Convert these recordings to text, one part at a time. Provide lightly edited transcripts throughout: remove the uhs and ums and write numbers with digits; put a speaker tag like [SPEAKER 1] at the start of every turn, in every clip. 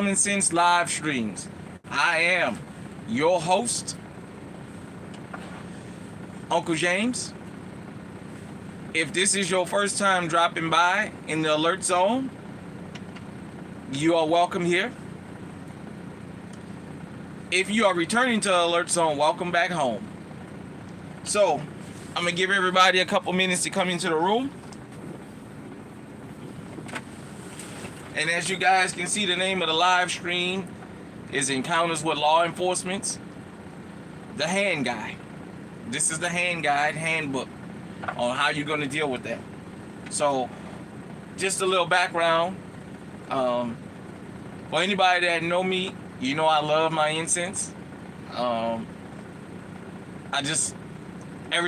[SPEAKER 1] Common Sense live streams. I am your host, Uncle James. If this is your first time dropping by in the alert zone, you are welcome here. If you are returning to the alert zone, welcome back home. So, I'm going to give everybody a couple minutes to come into the room. And as you guys can see, the name of the live stream is Encounters with Law Enforcement. The Hand Guide. This is the Hand Guide handbook on how you're going to deal with that. So, just a little background. For anybody that know me, you know I love my incense. Ever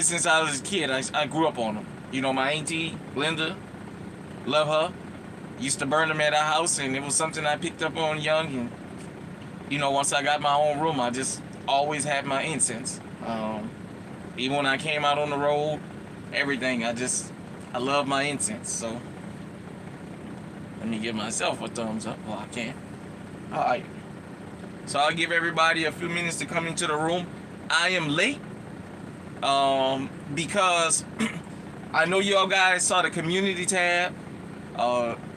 [SPEAKER 1] since I was a kid, I grew up on them. You know, my auntie, Linda, love her. Used to burn them at our house, and it was something I picked up on young. And, you know, once I got my own room, I just always had my incense. Even when I came out on the road, everything, I love my incense. So, let me give myself a thumbs up while I can. All right. So, I'll give everybody a few minutes to come into the room. I am late because I know y'all guys saw the community tab.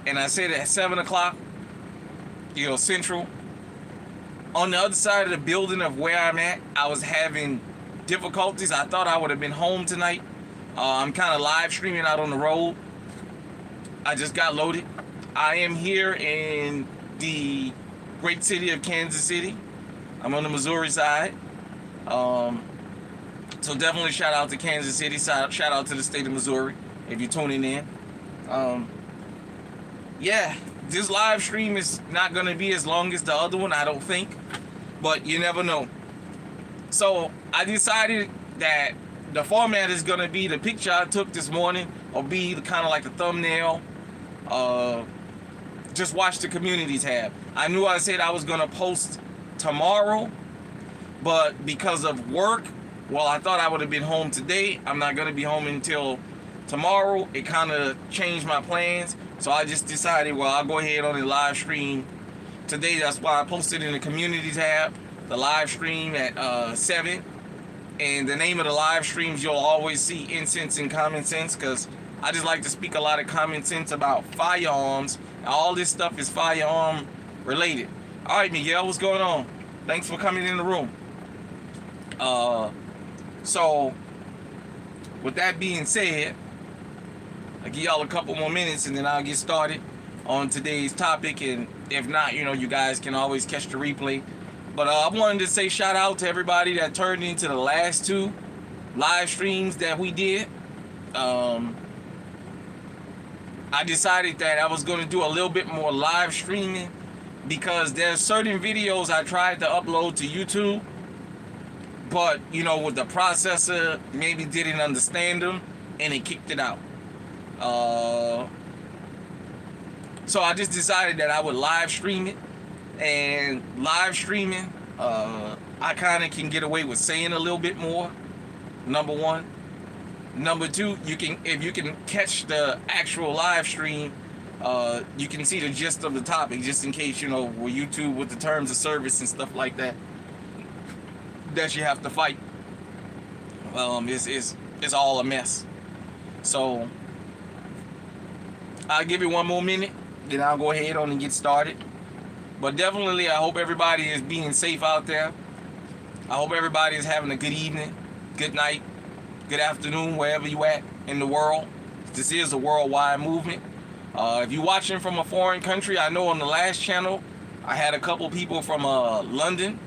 [SPEAKER 1] And I said at 7 o'clock, Central. On the other side of the building of where I'm at, I was having difficulties. I thought I would have been home tonight. I'm kind of live streaming out on the road. I just got loaded. I am here in the great city of Kansas City. I'm on the Missouri side. So definitely shout out to Kansas City. Shout out to the state of Missouri if you're tuning in. Yeah, this live stream is not going to be as long as the other one, I don't think. But you never know. So I decided that the format is going to be the picture I took this morning, or be kind of like the thumbnail. Just watch the community tab. I knew I said I was going to post tomorrow, but because of work, well, I thought I would have been home today. I'm not going to be home until tomorrow. It kind of changed my plans. So I just decided, well, I'll go ahead on the live stream today. That's why I posted in the community tab, the live stream at 7. And the name of the live streams, you'll always see Incense and Common Sense, because I just like to speak a lot of common sense about firearms. All this stuff is firearm related. All right, Miguel, what's going on? Thanks for coming in the room. So, with that being said, I'll give y'all a couple more minutes and then I'll get started on today's topic. And if not, you guys can always catch the replay. But I wanted to say shout out to everybody that turned into the last 2 live streams that we did. I decided that I was going to do a little bit more live streaming because there's certain videos I tried to upload to YouTube. But, with the processor, maybe didn't understand them and it kicked it out. So I just decided that I would live stream it, and live streaming, I kind of can get away with saying a little bit more. Number one. Number two, if you can catch the actual live stream, you can see the gist of the topic, just in case, with YouTube with the terms of service and stuff like that you have to fight. It's all a mess. So I'll give you one more minute, then I'll go ahead on and get started. But definitely, I hope everybody is being safe out there. I hope everybody is having a good evening, good night, good afternoon, wherever you at in the world. This is a worldwide movement. If you're watching from a foreign country, I know on the last channel, I had a couple people from London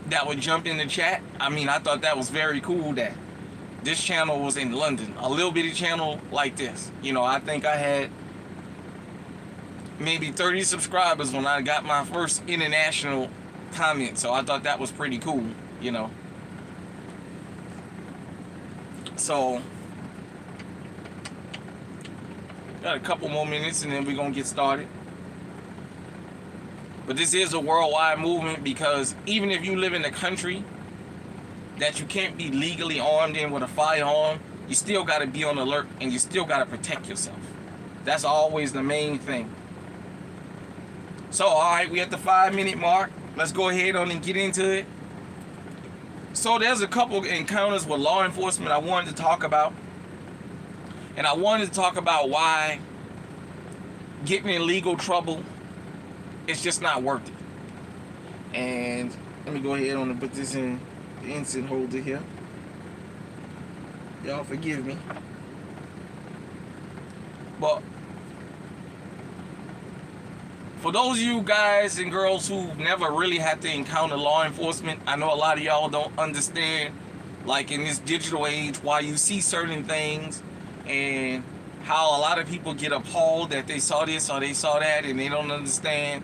[SPEAKER 1] that would jump in the chat. I thought that was very cool that this channel was in London, a little bitty channel like this. I think I had maybe 30 subscribers when I got my first international comment, so I thought that was pretty cool, So, got a couple more minutes and then we're going to get started. But this is a worldwide movement, because even if you live in a country that you can't be legally armed in with a firearm, you still got to be on alert and you still got to protect yourself. That's always the main thing. So, all right, we at the 5-minute mark. Let's go ahead on and get into it. So there's a couple encounters with law enforcement I wanted to talk about. And I wanted to talk about why getting in legal trouble, it's just not worth it. And let me go ahead on and put this in the instant holder here. Y'all forgive me. But for those of you guys and girls who never really had to encounter law enforcement, I know a lot of y'all don't understand, like in this digital age, why you see certain things and how a lot of people get appalled that they saw this or they saw that and they don't understand,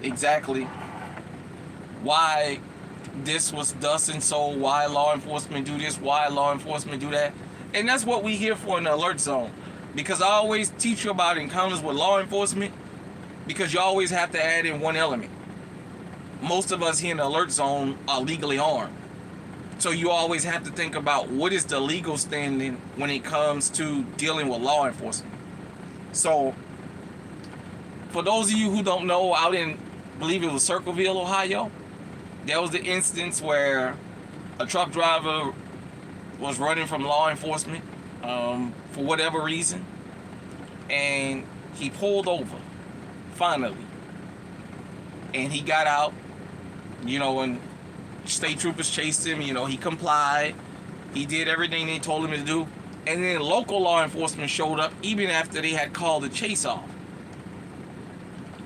[SPEAKER 1] exactly why this was thus and so, why law enforcement do this, why law enforcement do that. And that's what we here for in the Alert Zone. Because I always teach you about encounters with law enforcement, because you always have to add in one element. Most of us here in the Alert Zone are legally armed. So you always have to think about what is the legal standing when it comes to dealing with law enforcement. So for those of you who don't know, out in, I believe it was Circleville, Ohio, there was the instance where a truck driver was running from law enforcement for whatever reason, and he pulled over finally, and he got out, and state troopers chased him. He complied, he did everything they told him to do, and then local law enforcement showed up even after they had called the chase off.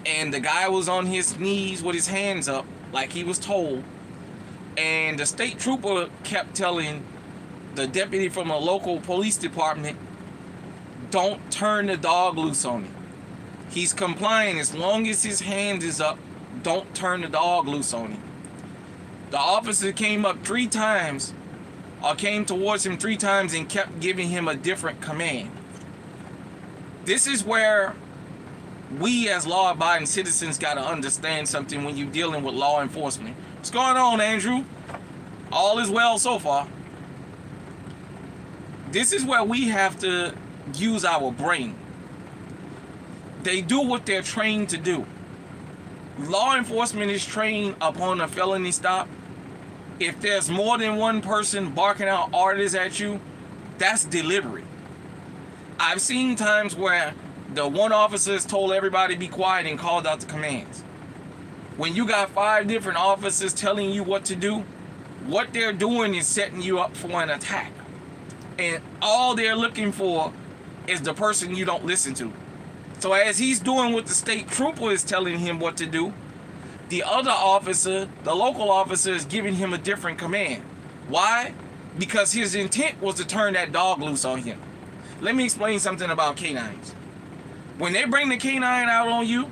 [SPEAKER 1] And the guy was on his knees with his hands up like he was told, and the state trooper kept telling the deputy from a local police department, don't turn the dog loose on him. He's complying as long as his hand is up. Don't turn the dog loose on him. The officer came up 3 times, or came towards him 3 times and kept giving him a different command. This is where we as law-abiding citizens got to understand something when you're dealing with law enforcement. What's going on, Andrew? All is well so far. This is where we have to use our brain. They do what they're trained to do. Law enforcement is trained upon a felony stop. If there's more than one person barking out orders at you, that's deliberate. I've seen times where the one officer has told everybody to be quiet and called out the commands. When you got 5 different officers telling you what to do, what they're doing is setting you up for an attack. And all they're looking for is the person you don't listen to. So as he's doing what the state trooper is telling him what to do, the other officer, the local officer, is giving him a different command. Why? Because his intent was to turn that dog loose on him. Let me explain something about canines. When they bring the canine out on you,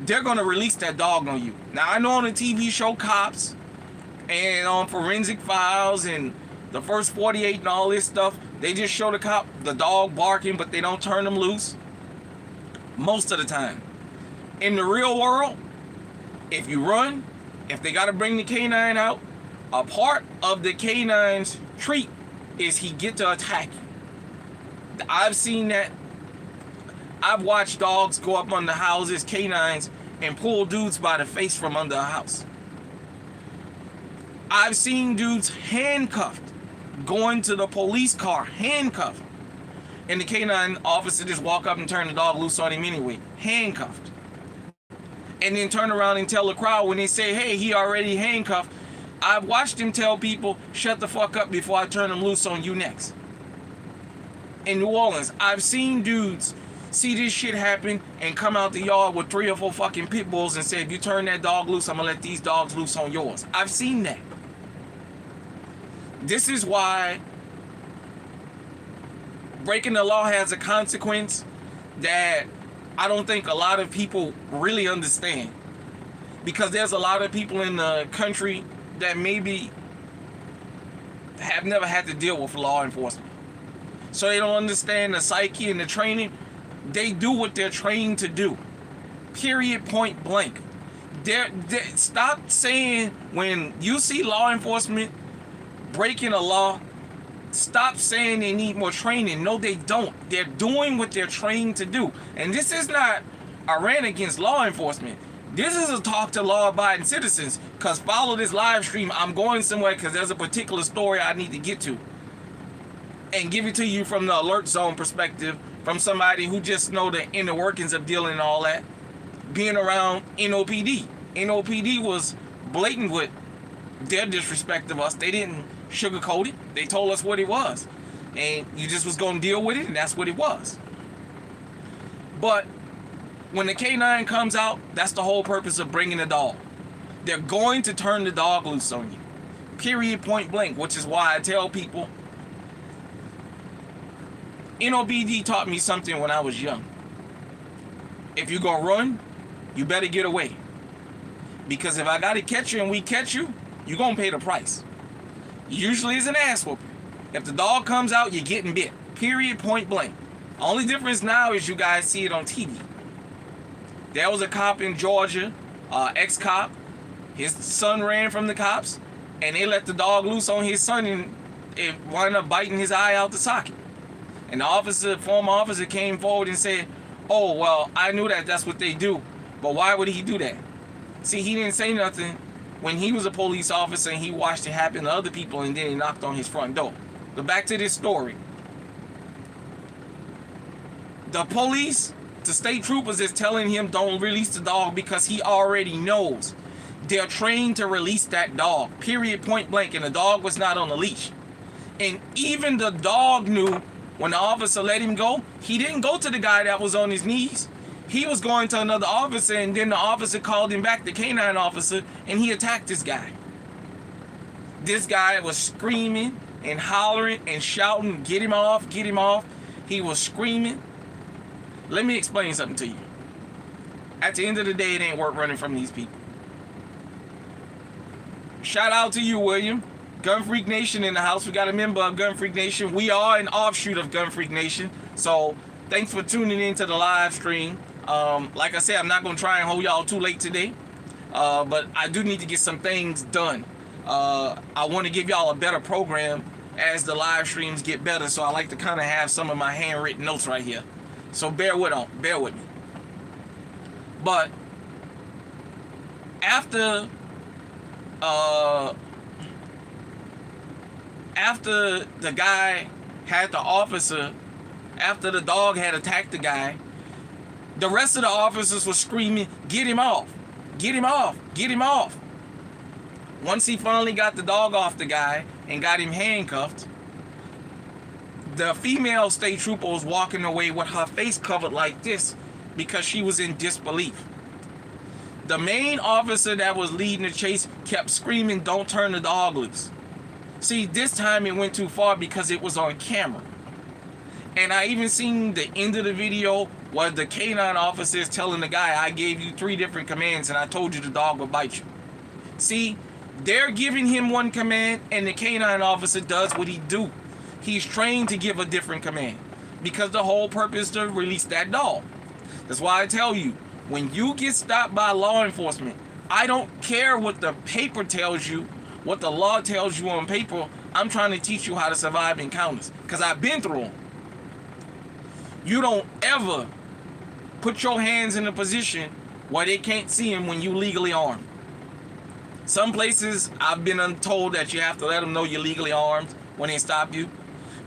[SPEAKER 1] they're going to release that dog on you. Now, I know on the TV show Cops and on Forensic Files and the First 48 and all this stuff, they just show the dog barking, but they don't turn them loose. Most of the time. In the real world, if you run, if they got to bring the canine out, a part of the canine's treat is he get to attack you. I've seen that. I've watched dogs go up under houses, canines, and pull dudes by the face from under a house. I've seen dudes handcuffed, going to the police car, handcuffed. And the canine officer just walk up and turn the dog loose on him anyway, handcuffed. And then turn around and tell the crowd when they say, hey, he already handcuffed. I've watched him tell people, shut the fuck up before I turn him loose on you next. In New Orleans, I've seen dudes see this shit happen and come out the yard with 3 or 4 fucking pit bulls and say, if you turn that dog loose, I'm gonna let these dogs loose on yours. I've seen that. This is why breaking the law has a consequence that I don't think a lot of people really understand. Because there's a lot of people in the country that maybe have never had to deal with law enforcement. So they don't understand the psyche and the training. They do what they're trained to do. Period, point blank. Stop saying when you see law enforcement breaking a law, stop saying they need more training. No, they don't. They're doing what they're trained to do. And this is not I ran against law enforcement. This is a talk to law-abiding citizens, because follow this live stream. I'm going somewhere because there's a particular story I need to get to and give it to you from the alert zone perspective, from somebody who just know the inner workings of dealing and all that, being around NOPD. NOPD was blatant with their disrespect of us. They didn't sugarcoat it. They told us what it was. And you just was going to deal with it, and that's what it was. But when the K9 comes out, that's the whole purpose of bringing the dog. They're going to turn the dog loose on you. Period, point blank, which is why I tell people, NOPD taught me something when I was young. If you're going to run, you better get away. Because if I got to catch you and we catch you, you're going to pay the price. Usually it's an ass whooping. If the dog comes out, you're getting bit. Period, point blank. Only difference now is you guys see it on TV. There was a cop in Georgia, ex-cop. His son ran from the cops, and they let the dog loose on his son, and it wound up biting his eye out the socket. And the former officer came forward and said, "Oh, well, I knew that's what they do, but why would he do that?" See, he didn't say nothing when he was a police officer and he watched it happen to other people, and then he knocked on his front door. But back to this story. The police, the state troopers is telling him don't release the dog because he already knows. They're trained to release that dog. Period, point blank. And the dog was not on the leash. And even the dog knew when the officer let him go, he didn't go to the guy that was on his knees. He was going to another officer, and then the officer called him back, the K9 officer, and he attacked this guy. This guy was screaming and hollering and shouting, "Get him off, get him off." He was screaming. Let me explain something to you. At the end of the day, it ain't worth running from these people. Shout out to you, William. Gun Freak Nation in the house. We got a member of Gun Freak Nation. We are an offshoot of Gun Freak Nation. So thanks for tuning in to the live stream. Like I said, I'm not going to try and hold y'all too late today. But I do need to get some things done. I want to give y'all a better program as the live streams get better. So I like to kind of have some of my handwritten notes right here. So bear with me. But after the guy had the officer, after the dog had attacked the guy, the rest of the officers were screaming, "Get him off, get him off, get him off." Once he finally got the dog off the guy and got him handcuffed, the female state trooper was walking away with her face covered like this because she was in disbelief. The main officer that was leading the chase kept screaming, "Don't turn the dog loose." See, this time it went too far because it was on camera. And I even seen the end of the video where the K9 officer is telling the guy, "I gave you 3 different commands and I told you the dog would bite you." See, they're giving him one command and the K9 officer does what he do. He's trained to give a different command because the whole purpose is to release that dog. That's why I tell you, when you get stopped by law enforcement, I don't care what the paper tells you, what the law tells you on paper. I'm trying to teach you how to survive encounters because I've been through them. You don't ever put your hands in a position where they can't see him when you legally armed. Some places I've been told that you have to let them know you're legally armed when they stop you.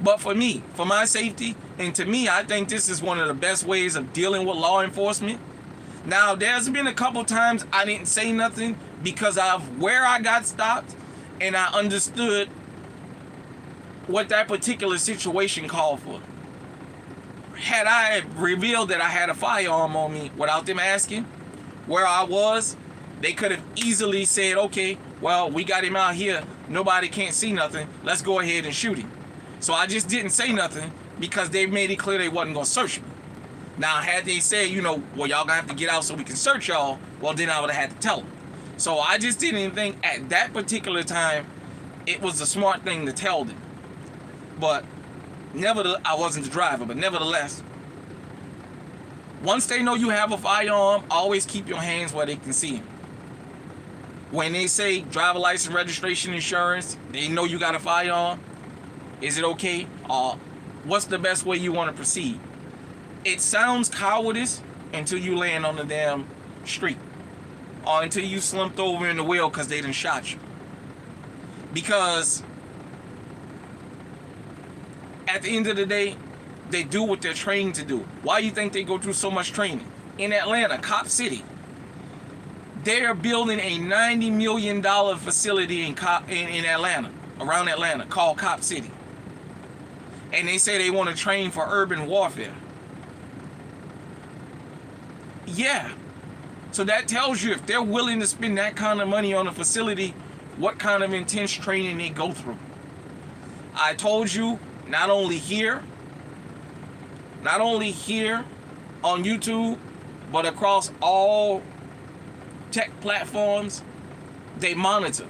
[SPEAKER 1] But for me, for my safety, and to me, I think this is one of the best ways of dealing with law enforcement. Now, there's been a couple times I didn't say nothing because of where I got stopped, and I understood what that particular situation called for. Had I revealed that I had a firearm on me without them asking where I was, they could have easily said, "Okay, well, we got him out here. Nobody can't see nothing. Let's go ahead and shoot him." So I just didn't say nothing because they made it clear they wasn't going to search me. Now, had they said, "Well, y'all going to have to get out so we can search y'all," well, then I would have had to tell them. So I just didn't think at that particular time it was a smart thing to tell them. But nevertheless, I wasn't the driver, but nevertheless, once they know you have a firearm, always keep your hands where they can see them. When they say driver license, registration, insurance, they know you got a firearm. Is it okay? What's the best way you want to proceed? It sounds cowardice, until you land on the damn street, or until you slumped over in the wheel because they done shot you. Because at the end of the day, they do what they're trained to do. Why do you think they go through so much training? In Atlanta, Cop City, they're building a $90 million facility in Atlanta, around Atlanta, called Cop City. And they say they want to train for urban warfare. Yeah. So that tells you if they're willing to spend that kind of money on a facility, what kind of intense training they go through. I told you, not only here on YouTube, but across all tech platforms, they monitor.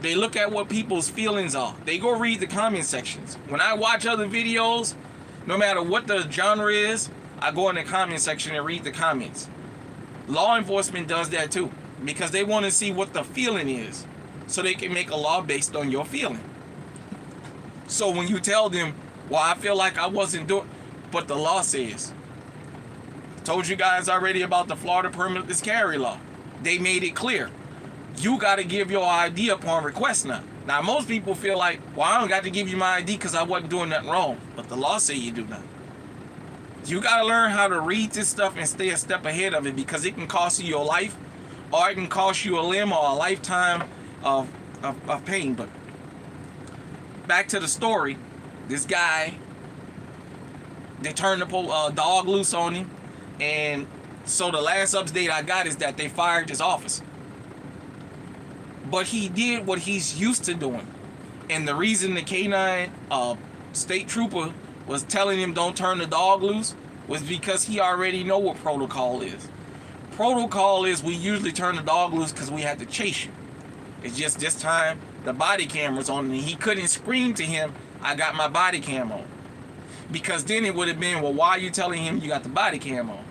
[SPEAKER 1] They look at what people's feelings are. They go read the comment sections. When I watch other videos, no matter what the genre is, I go in the comment section and read the comments. Law enforcement does that too, because they want to see what the feeling is, so they can make a law based on your feeling. So when you tell them, well, I feel like I wasn't doing, but the law says. Told you guys already about the Florida permitless carry law. They made it clear. You got to give your ID upon request now. Now, most people feel like, well, I don't got to give you my ID because I wasn't doing nothing wrong. But the law say you do that. You got to learn how to read this stuff and stay a step ahead of it, because it can cost you your life, or it can cost you a limb or a lifetime of pain. But back to the story. This guy, they turned the dog loose on him. And so the last update I got is that they fired his officer. But he did what he's used to doing. And the reason the K9 state trooper was telling him don't turn the dog loose was because he already know what protocol is. Protocol is we usually turn the dog loose because we had to chase you. It's just this time the body camera's on and he couldn't scream to him, I got my body cam on. Because then it would have been, well, why are you telling him you got the body cam on?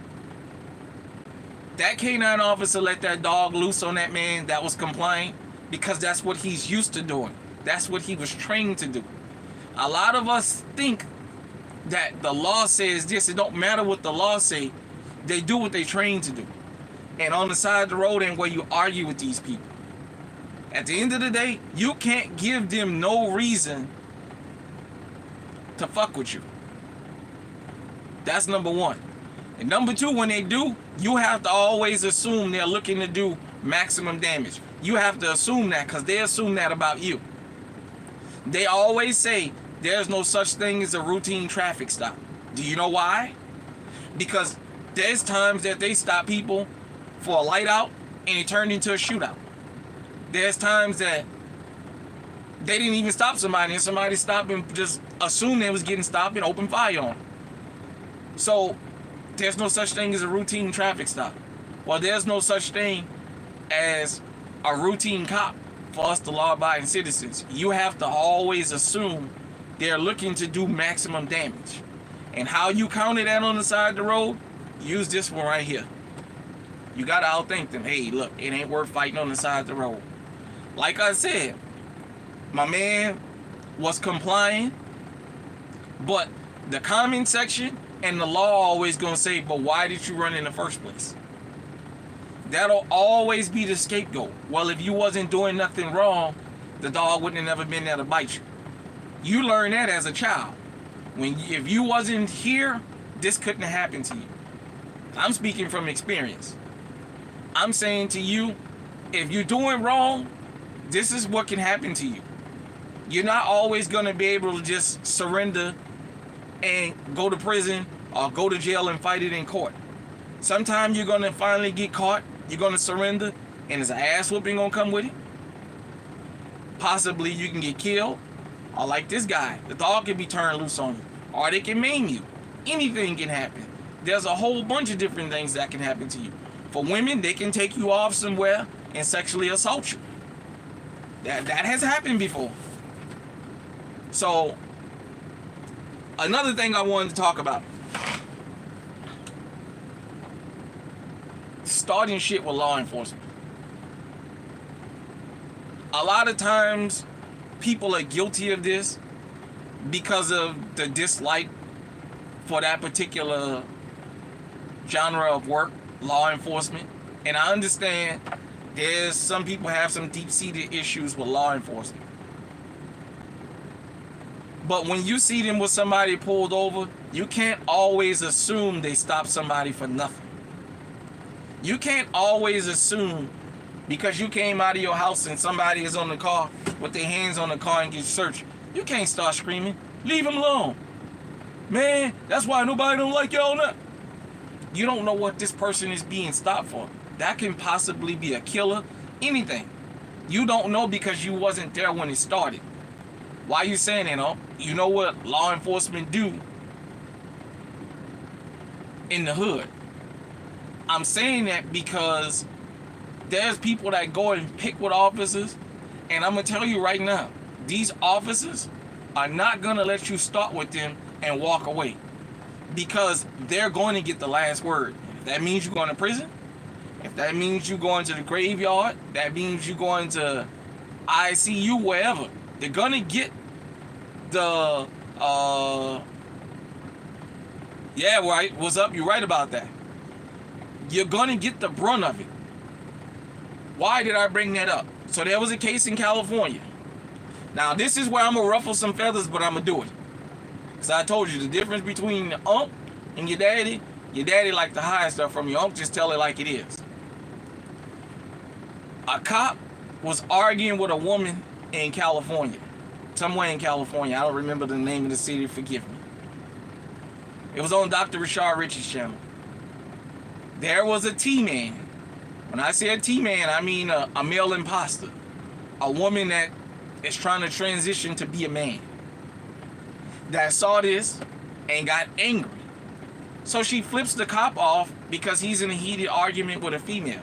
[SPEAKER 1] That K9 officer let that dog loose on that man that was complying because that's what he's used to doing. That's what he was trained to do. A lot of us think that the law says this. It don't matter what the law say. They do what they trained to do. And on the side of the road ain't where you argue with these people. At the end of the day, you can't give them no reason to fuck with you. That's number one. And number two, when they do, you have to always assume they're looking to do maximum damage. You have to assume that because they assume that about you. They always say there's no such thing as a routine traffic stop. Do you know why? Because there's times that they stop people for a light out and it turned into a shootout. There's times that they didn't even stop somebody and somebody stopped and just assumed they was getting stopped and opened fire on them. So there's no such thing as a routine traffic stop. Well, there's no such thing as a routine cop for us, the law-abiding citizens. You have to always assume they're looking to do maximum damage. And how you counter that on the side of the road, use this one right here. You gotta outthink them. Hey, look, it ain't worth fighting on the side of the road. Like I said, my man was complying, but the comment section and the law always gonna say, but why did you run in the first place? That'll always be the scapegoat. Well, if you wasn't doing nothing wrong, the dog wouldn't have never been there to bite you. You learn that as a child. If you wasn't here, this couldn't have happened to you. I'm speaking from experience. I'm saying to you, if you're doing wrong, this is what can happen to you. You're not always gonna be able to just surrender and go to prison or go to jail and fight it in court. Sometimes you're gonna finally get caught, you're gonna surrender, and there's an ass whooping gonna come with it. Possibly you can get killed, or like this guy, the dog can be turned loose on you, or they can maim you. Anything can happen. There's a whole bunch of different things that can happen to you. For women, they can take you off somewhere and sexually assault you. That has happened before. So, another thing I wanted to talk about. Starting shit with law enforcement. A lot of times, people are guilty of this because of the dislike for that particular genre of work, law enforcement, and I understand there's some people have some deep-seated issues with law enforcement. But when you see them with somebody pulled over, you can't always assume they stopped somebody for nothing. You can't always assume because you came out of your house and somebody is on the car with their hands on the car and get searched. You can't start screaming. Leave them alone. Man, that's why nobody don't like y'all now. You don't know what this person is being stopped for. That can possibly be a killer, anything. You don't know because you wasn't there when it started. Why are you saying that? Oh, you know what law enforcement do in the hood. I'm saying that because there's people that go and pick with officers, and I'm gonna tell you right now, these officers are not gonna let you start with them and walk away because they're going to get the last word. If that means you're going to prison, if that means you're going to the graveyard, that means you're going to ICU, wherever, they're gonna get the yeah, right, what's up, you're right about that. You're gonna get the brunt of it. Why did I bring that up? So there was a case in California. Now this is where I'm gonna ruffle some feathers, but I'm gonna do it. Cause I told you the difference between the unc and your daddy like to hide stuff from your unc, just tell it like it is. A cop was arguing with a woman in California. Somewhere in California. I don't remember the name of the city, forgive me. It was on Dr. Rashard Rich's channel. There was a T-man. When I say a T-man, I mean a male imposter. A woman that is trying to transition to be a man. That saw this and got angry. So she flips the cop off because he's in a heated argument with a female.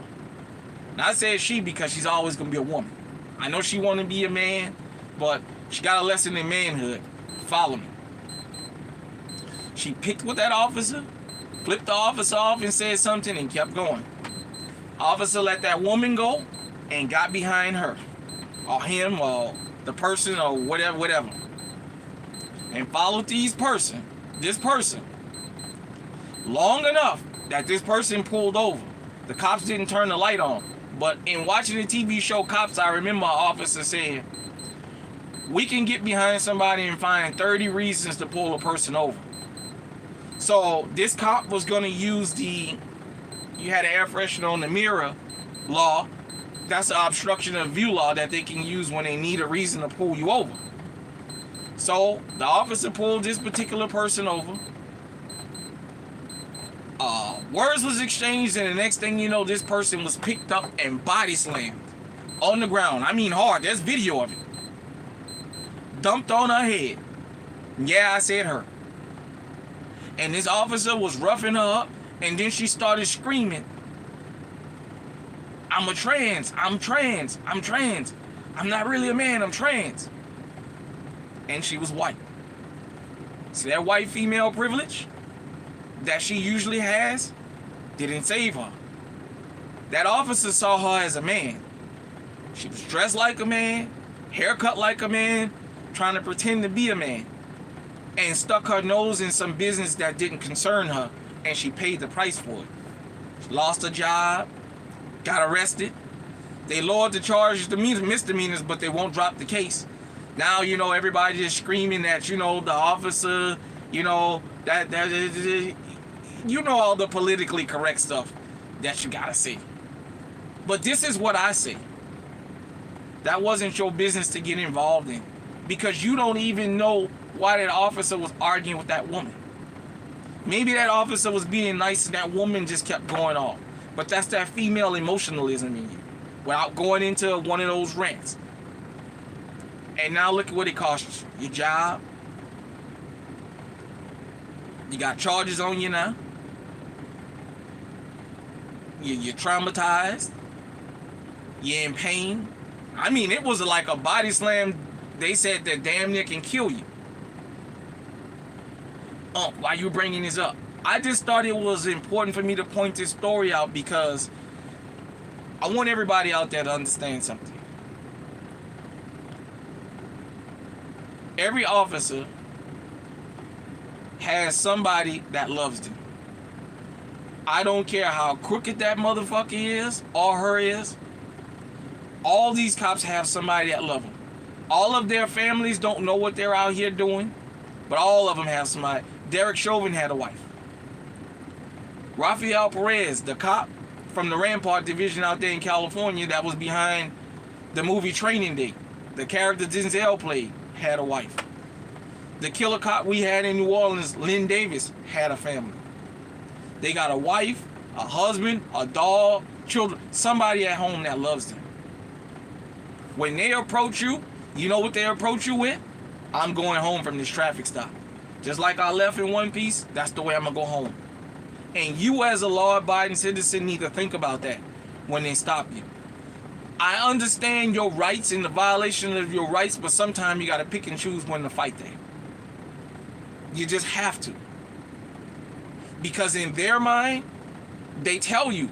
[SPEAKER 1] Now I say she because she's always going to be a woman. I know she want to be a man, but she got a lesson in manhood. Follow me. She picked with that officer, flipped the officer off and said something and kept going. Officer let that woman go and got behind her. Or him or the person or whatever. And followed this person long enough that this person pulled over. The cops didn't turn the light on. But in watching the TV show Cops, I remember an officer saying, we can get behind somebody and find 30 reasons to pull a person over. So this cop was going to use you had an air freshener on the mirror law. That's an obstruction of view law that they can use when they need a reason to pull you over. So the officer pulled this particular person over. Words was exchanged, and the next thing you know, this person was picked up and body slammed on the ground. I mean hard. There's video of it. Dumped on her head. Yeah, I said her. And this officer was roughing her up, and then she started screaming, I'm trans. I'm not really a man, I'm trans. And she was white. So that white female privilege that she usually has didn't save her. That officer saw her as a man. She was dressed like a man, haircut like a man, trying to pretend to be a man, and stuck her nose in some business that didn't concern her, and she paid the price for it. She lost her job, got arrested. They lowered the charges to misdemeanors, but they won't drop the case. Now, everybody just screaming that, the officer, that all the politically correct stuff that you gotta say. But this is what I say. That wasn't your business to get involved in, because you don't even know why that officer was arguing with that woman. Maybe that officer was being nice and that woman just kept going off. But that's that female emotionalism in you, without going into one of those rants. And now look at what it costs you. Your job. You got charges on you now. You're traumatized. You're in pain. I mean, it was like a body slam. They said that damn near can kill you. Why you bringing this up? I just thought it was important for me to point this story out because I want everybody out there to understand something. Every officer has somebody that loves them. I don't care how crooked that motherfucker is or her is. All these cops have somebody that love them. All of their families don't know what they're out here doing, but all of them have somebody. Derek Chauvin had a wife. Rafael Perez, the cop from the Rampart Division out there in California that was behind the movie Training Day, the character Denzel played, had a wife. The killer cop we had in New Orleans, Lynn Davis, had a family. They got a wife, a husband, a dog, children, somebody at home that loves them. When they approach you, you know what they approach you with? I'm going home from this traffic stop. Just like I left in one piece, that's the way I'm going to go home. And you as a law-abiding citizen need to think about that when they stop you. I understand your rights and the violation of your rights, but sometimes you got to pick and choose when to fight them. You just have to. Because in their mind, they tell you,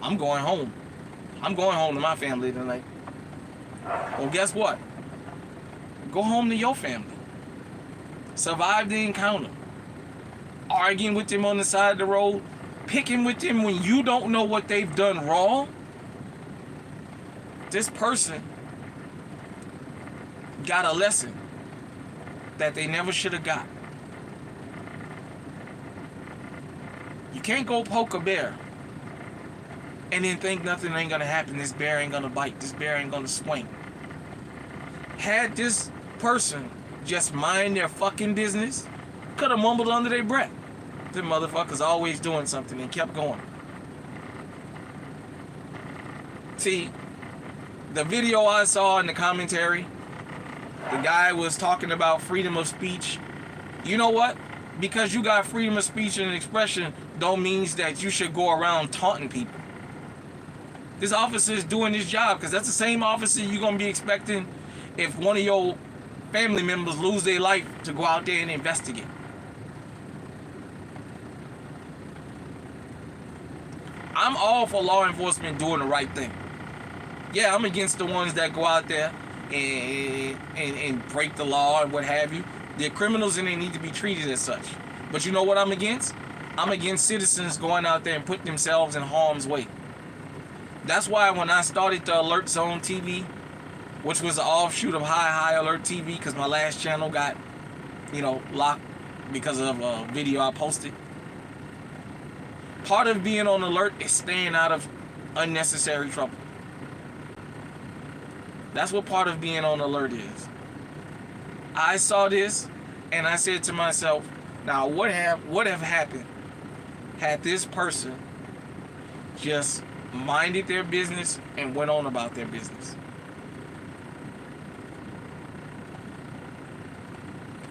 [SPEAKER 1] I'm going home. I'm going home to my family tonight. Well, guess what? Go home to your family. Survive the encounter. Arguing with them on the side of the road, picking with them when you don't know what they've done wrong. This person got a lesson that they never should have got. You can't go poke a bear and then think nothing ain't gonna happen. This bear ain't gonna bite. This bear ain't gonna swing. Had this person just mind their fucking business, could have mumbled under their breath. Them motherfuckers always doing something and kept going. See, the video I saw in the commentary, the guy was talking about freedom of speech. You know what? Because you got freedom of speech and expression don't mean that you should go around taunting people. This officer is doing his job because that's the same officer you're going to be expecting if one of your family members lose their life to go out there and investigate. I'm all for law enforcement doing the right thing. Yeah, I'm against the ones that go out there and break the law and what have you. They're criminals and they need to be treated as such. But you know what I'm against? I'm against citizens going out there and putting themselves in harm's way. That's why when I started the Alert Zone TV, which was an offshoot of High Alert TV, because my last channel got, locked because of a video I posted. Part of being on alert is staying out of unnecessary trouble. That's what part of being on alert is. I saw this and I said to myself, now what have happened had this person just minded their business and went on about their business?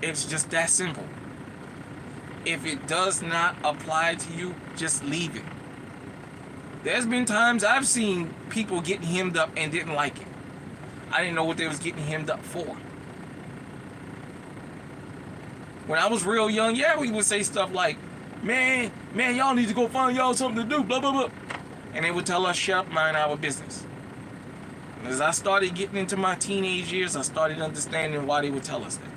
[SPEAKER 1] It's just that simple. If it does not apply to you, just leave it. There's been times I've seen people getting hemmed up and didn't like it. I didn't know what they was getting hemmed up for. When I was real young, yeah, we would say stuff like, man, y'all need to go find y'all something to do, blah, blah, blah. And they would tell us, shut up, mind our business. And as I started getting into my teenage years, I started understanding why they would tell us that.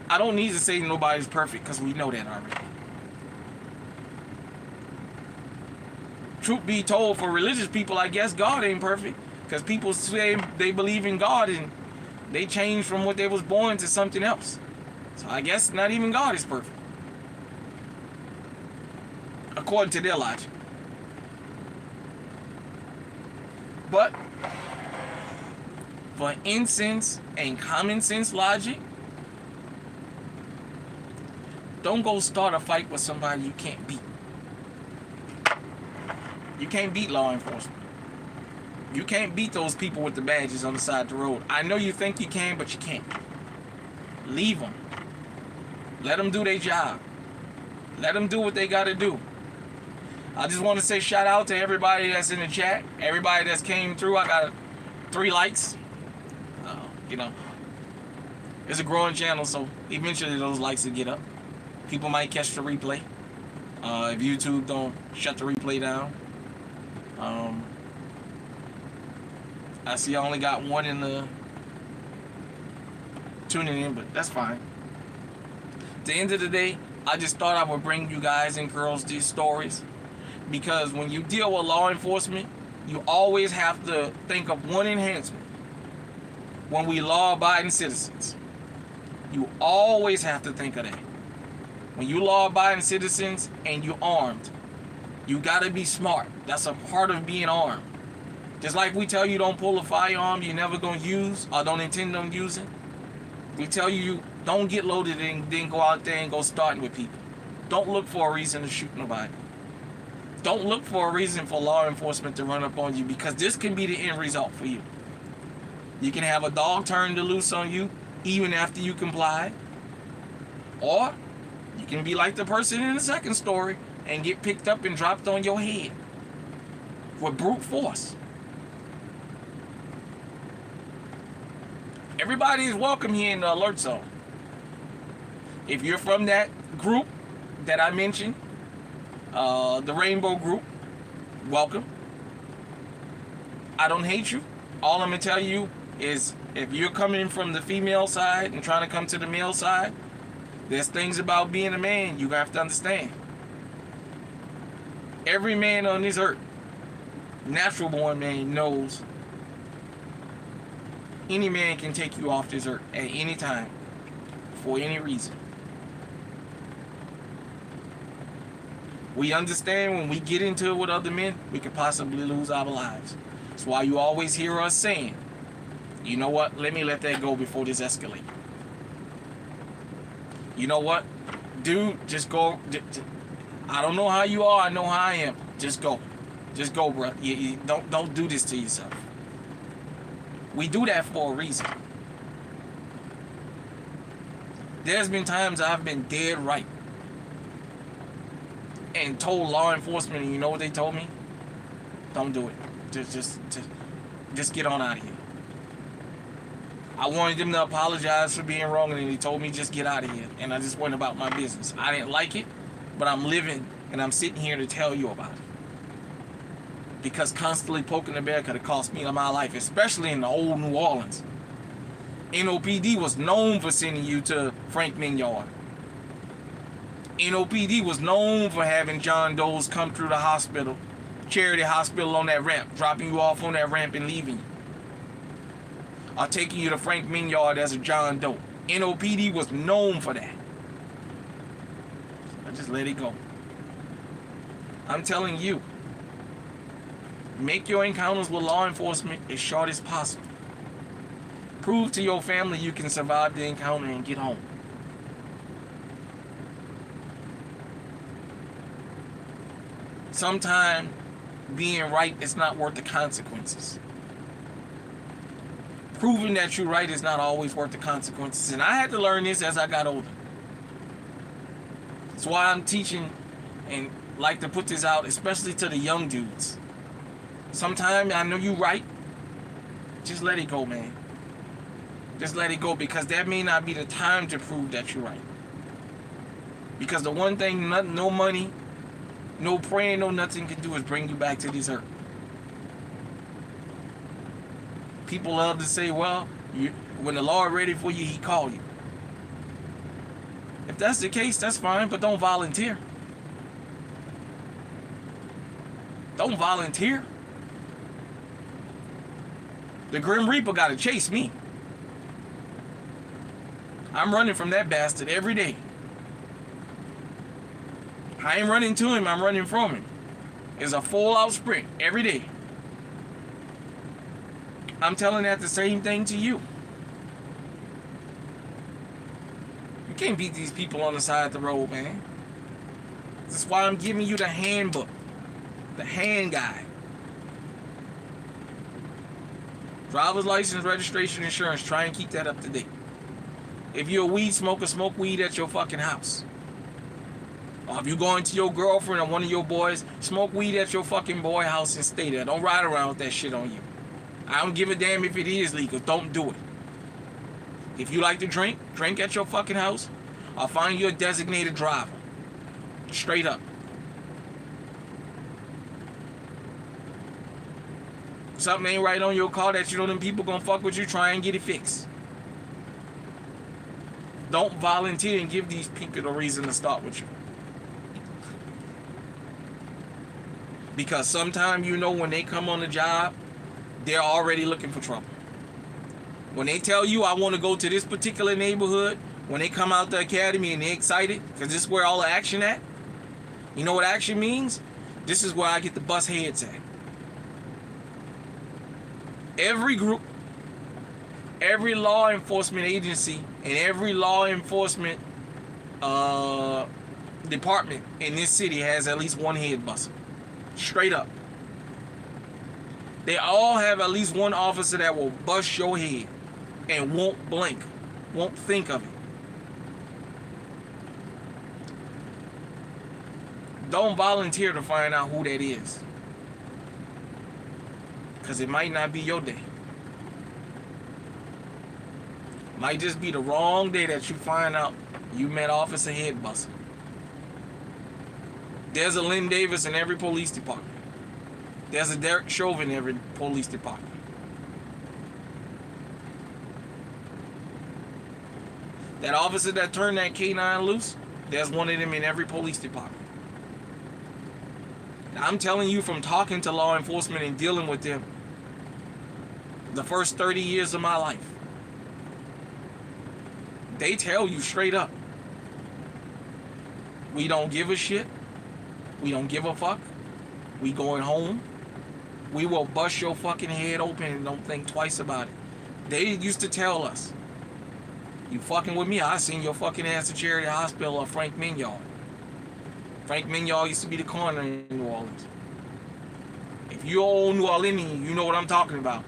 [SPEAKER 1] I don't need to say nobody's perfect because we know that already. Truth be told, for religious people, I guess God ain't perfect because people say they believe in God and they change from what they was born to something else. So I guess not even God is perfect, according to their logic. But for incense and common sense logic, don't go start a fight with somebody you can't beat. You can't beat law enforcement. You can't beat those people with the badges on the side of the road. I know you think you can, but you can't. Leave them. Let them do their job. Let them do what they got to do. I just want to say shout out to everybody that's in the chat. Everybody that's came through. I got 3 likes. It's a growing channel, so eventually those likes will get up. People might catch the replay. If YouTube don't shut the replay down. I see I only got one in the tuning in, but that's fine. At the end of the day, I just thought I would bring you guys and girls these stories, because when you deal with law enforcement, you always have to think of one enhancement. When we law-abiding citizens, you always have to think of that. When you law-abiding citizens and you armed, you gotta be smart. That's a part of being armed. Just like we tell you don't pull a firearm you're never gonna use or don't intend on using. We tell you don't get loaded and then go out there and go starting with people. Don't look for a reason to shoot nobody. Don't look for a reason for law enforcement to run up on you, because this can be the end result for you. You can have a dog turned loose on you even after you comply. Or you can be like the person in the second story and get picked up and dropped on your head with brute force. Everybody is welcome here in the alert zone. If you're from that group that I mentioned, the Rainbow Group, welcome. I don't hate you. All I'm going to tell you is, if you're coming from the female side and trying to come to the male side, there's things about being a man you have to understand. Every man on this earth, natural born man, knows any man can take you off this earth at any time for any reason. We understand when we get into it with other men, we could possibly lose our lives. That's why you always hear us saying, you know what, let me let that go before this escalates. You know what, dude, just go. I don't know how you are, I know how I am. Just go. Just go, bro. You don't do this to yourself. We do that for a reason. There's been times I've been dead right and told law enforcement, and you know what they told me? Don't do it. Just get on out of here. I wanted them to apologize for being wrong, and then they told me just get out of here. And I just went about my business. I didn't like it, but I'm living and I'm sitting here to tell you about it. Because constantly poking the bear could have cost me my life, especially in the old New Orleans. NOPD was known for sending you to Frank Mignard. NOPD was known for having John Doe's come through the hospital, Charity Hospital, on that ramp, dropping you off on that ramp and leaving you. Or taking you to Frank Mignard as a John Doe. NOPD was known for that. I just let it go. I'm telling you, make your encounters with law enforcement as short as possible. Prove to your family you can survive the encounter and get home. Sometimes being right is not worth the consequences. Proving that you're right is not always worth the consequences. And I had to learn this as I got older. That's why I'm teaching and like to put this out, especially to the young dudes. Sometimes I know you're right. Just let it go, man. Just let it go, because that may not be the time to prove that you're right. Because the one thing no money, no praying, no nothing can do is bring you back to this earth. People love to say, well, when the Lord ready for you, he called you. If that's the case, that's fine, but don't volunteer. Don't volunteer. The Grim Reaper got to chase me. I'm running from that bastard every day. I ain't running to him, I'm running from him. It's a full-out sprint every day. I'm telling that the same thing to you. You can't beat these people on the side of the road, man. That's why I'm giving you the handbook. The hand guide. Driver's license, registration, insurance. Try and keep that up to date. If you're a weed smoker, smoke weed at your fucking house. Or if you're going to your girlfriend or one of your boys, smoke weed at your fucking boy house and stay there. Don't ride around with that shit on you. I don't give a damn if it is legal. Don't do it. If you like to drink, drink at your fucking house. Or find you a designated driver. Straight up. Something ain't right on your car that you know them people gonna fuck with you, try and get it fixed. Don't volunteer and give these people a reason to start with you. Because sometimes, you know, when they come on the job, they're already looking for trouble. When they tell you, I want to go to this particular neighborhood, when they come out the academy and they're excited, because this is where all the action at. You know what action means? This is where I get the bust heads at. Every group, every law enforcement agency, and every law enforcement department in this city has at least one head buster. Straight up. They all have at least one officer that will bust your head and won't blink, won't think of it. Don't volunteer to find out who that is, because it might not be your day. Might just be the wrong day that you find out you met Officer Headbuster. There's a Lynn Davis in every police department. There's a Derek Chauvin in every police department. That officer that turned that K9 loose, there's one of them in every police department. I'm telling you from talking to law enforcement and dealing with them the first 30 years of my life. They tell you straight up, we don't give a shit. We don't give a fuck. We going home. We will bust your fucking head open and don't think twice about it. They used to tell us, you fucking with me, I seen your fucking ass at Charity Hospital or Frank Mignard. Frank Mignard used to be the coroner in New Orleans. If you're old New Orleans, you know what I'm talking about.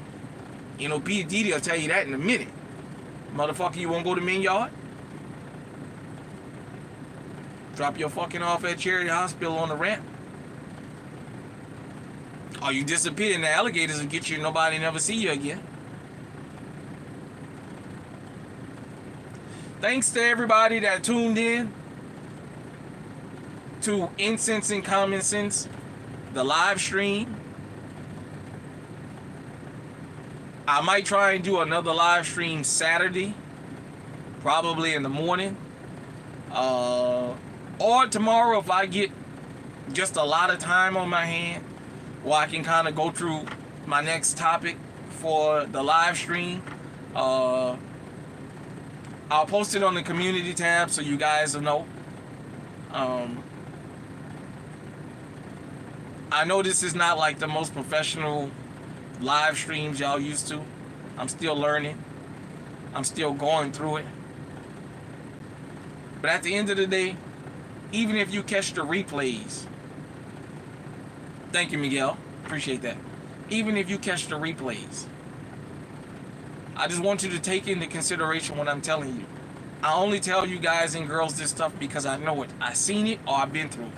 [SPEAKER 1] You know, P. Diddy will tell you that in a minute. Motherfucker, you won't go to Mignard? Drop your fucking off at Charity Hospital on the ramp? Or you disappear and the alligators will get you and nobody never see you again. Thanks to everybody that tuned in to Incense and Common Sense, the live stream. I might try and do another live stream Saturday, probably in the morning. Or tomorrow if I get just a lot of time on my hand, where I can kind of go through my next topic for the live stream. I'll post it on the community tab so you guys will know. I know this is not like the most professional live streams y'all used to. I'm still learning. I'm still going through it. But at the end of the day, even if you catch the replays, thank you, Miguel. Appreciate that. Even if you catch the replays, I just want you to take into consideration what I'm telling you. I only tell you guys and girls this stuff because I know it. I've seen it or I've been through it.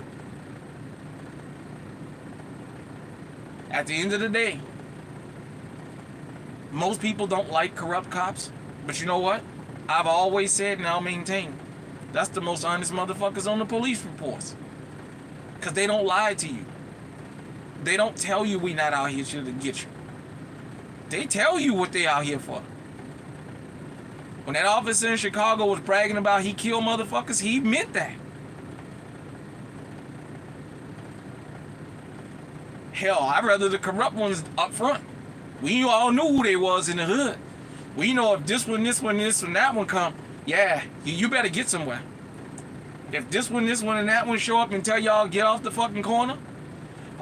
[SPEAKER 1] At the end of the day, most people don't like corrupt cops, but you know what? I've always said and I'll maintain, that's the most honest motherfuckers on the police reports. Because they don't lie to you. They don't tell you we not out here to get you. They tell you what they out here for. When that officer in Chicago was bragging about he killed motherfuckers, he meant that. Hell, I'd rather the corrupt ones up front. We all knew who they was in the hood. We know if this one, that one come, yeah, you better get somewhere. If this one, and that one show up and tell y'all get off the fucking corner,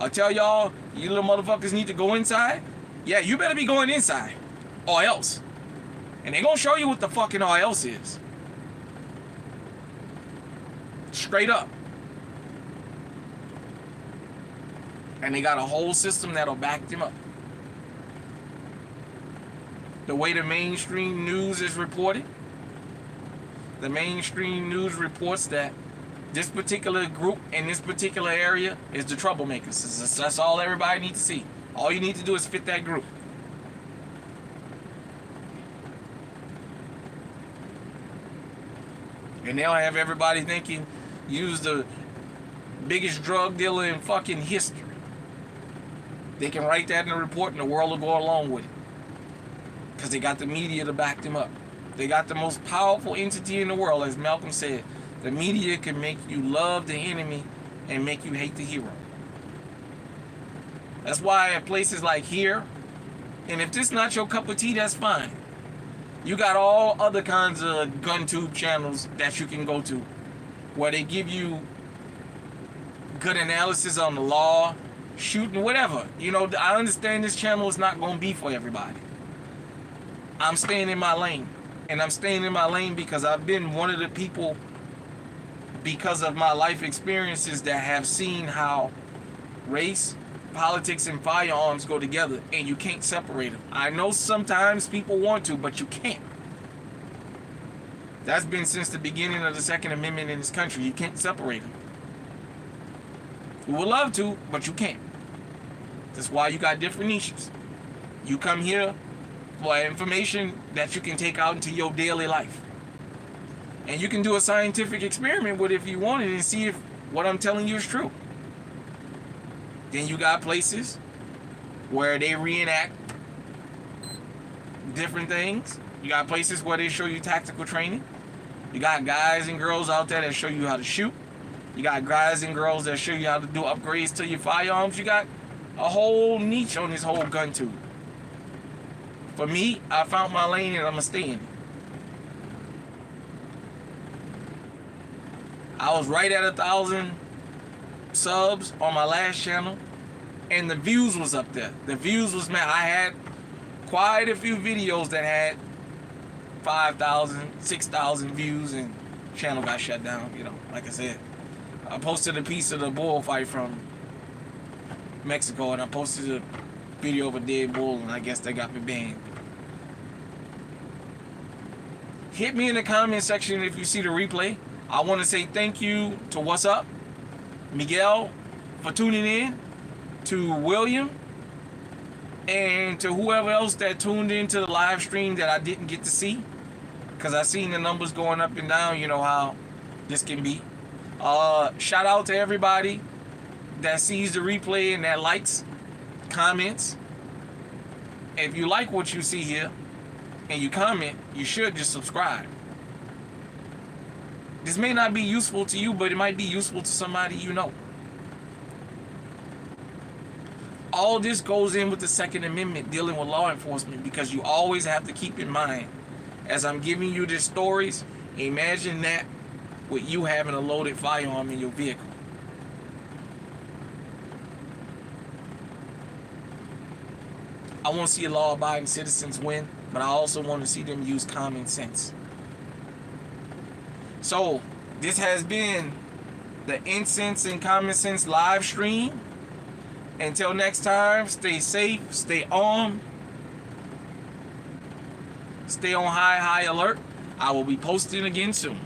[SPEAKER 1] or tell y'all you little motherfuckers need to go inside, yeah, you better be going inside, or else. And they gonna show you what the fucking or else is. Straight up. And they got a whole system that'll back them up. The way the mainstream news is reported, the mainstream news reports that this particular group in this particular area is the troublemakers. That's all everybody needs to see. All you need to do is fit that group. And they'll have everybody thinking use the biggest drug dealer in fucking history. They can write that in a report and the world will go along with it. Because they got the media to back them up. They got the most powerful entity in the world, as Malcolm said. The media can make you love the enemy and make you hate the hero. That's why at places like here, and if this is not your cup of tea, that's fine. You got all other kinds of gun tube channels that you can go to where they give you good analysis on the law, shooting, whatever. You know, I understand this channel is not going to be for everybody. I'm staying in my lane. And I'm staying in my lane because I've been one of the people, because of my life experiences, that have seen how race, politics, and firearms go together, and you can't separate them. I know sometimes people want to, but you can't. That's been since the beginning of the Second Amendment in this country. You can't separate them. You would love to, but you can't. That's why you got different niches. You come here for information that you can take out into your daily life. And you can do a scientific experiment with it if you wanted and see if what I'm telling you is true. Then you got places where they reenact different things. You got places where they show you tactical training. You got guys and girls out there that show you how to shoot. You got guys and girls that show you how to do upgrades to your firearms. You got a whole niche on this whole gun tube. For me, I found my lane and I'm going to stay in it. I was right at 1,000 subs on my last channel, and the views was up there. The views was, man, I had quite a few videos that had 5,000, 6,000 views, and channel got shut down. You know, like I said, I posted a piece of the bullfight from Mexico, and I posted a video of a dead bull, and I guess they got me banned. Hit me in the comment section if you see the replay. I want to say thank you to What's Up, Miguel, for tuning in, to William, and to whoever else that tuned into the live stream that I didn't get to see, because I seen the numbers going up and down. You know how this can be. Shout out to everybody that sees the replay and that likes, comments. If you like what you see here and you comment, you should just subscribe. This may not be useful to you, but it might be useful to somebody you know. All this goes in with the Second Amendment dealing with law enforcement, because you always have to keep in mind, as I'm giving you these stories, imagine that with you having a loaded firearm in your vehicle. I want to see law-abiding citizens win, but I also want to see them use common sense. So, this has been the Incense and Common Sense live stream. Until next time, stay safe, stay armed, stay on high alert. I will be posting again soon.